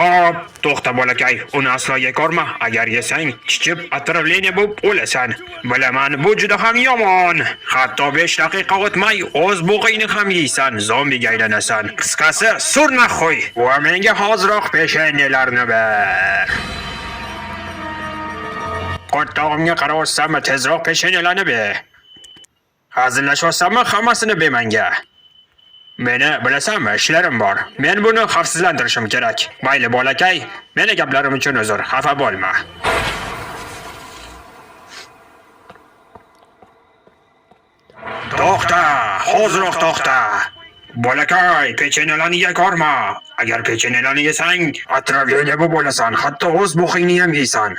Hop, to'xta bolakay, uni aslo yekorma. Agar yesang, chichib otravleniya bo'lib o'lasan. Bilaman, bu juda ham yomon. Hatto 5 daqiqa o'tmay o'z bug'ingni ham yeysan, zombiga aylanasan. Qisqasi, surna qo'y va menga hoziroq peshanyalarni ber. Qo'rtog'imga qarayapsanmi, tezroq peshanyalarni ber. Hazillashyapsanmi, hammasini ber menga. Meni bilasanmi, ishlarim bor. Men buni xavfsizlantirishim kerak. Mayli bolakay, meni gaplarim uchun uzr, xafa bo'lma. To'xta, hoziroq to'xta. Bolakay, pechenyalarni yekorma. Agar pechenyalarni yesang, otravleniya bo'lib o'lasan, hatto o'z bug'ingni ham yeysan.